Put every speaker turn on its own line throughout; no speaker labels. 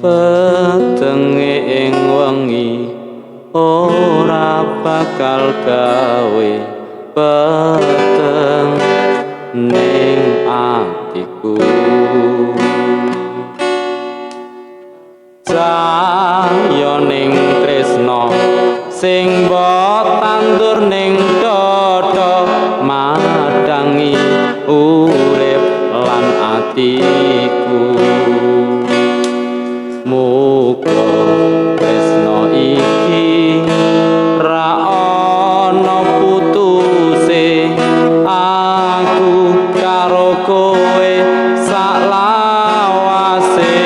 petenge ing wengi ora bakal gawe peteng ning atiku cahya ning tresna sing mbok tandur ning dada madangi urip lan atiku muga tresna iki ra ana putuse aku karo kowe saklawase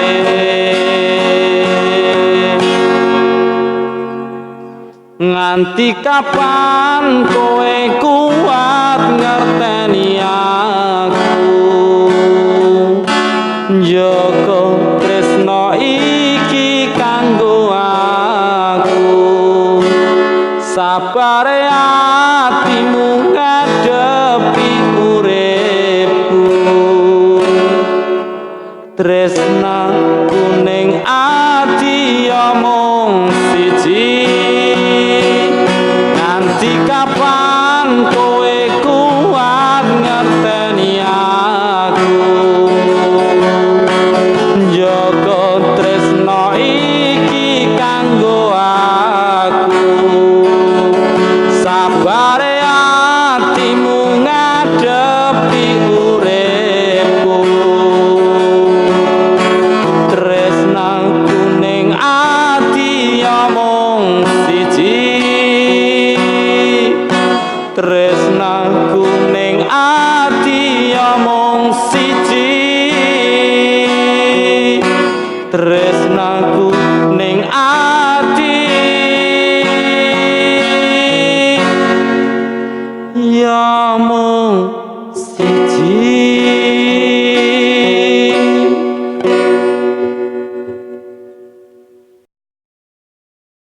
nganti kapan kowe kuat ngerteni aku njaga tresna iki kanggo aku sabare atimu ngadepi uripku tresna kuning ati omong siji nganti kapan kowe kuat ngerteni aku njaga tresna iki kanggo aku sabare atimu ngadepi uripku tresna kuning ati omong siji tresna kuning ati omong siji tresna kuning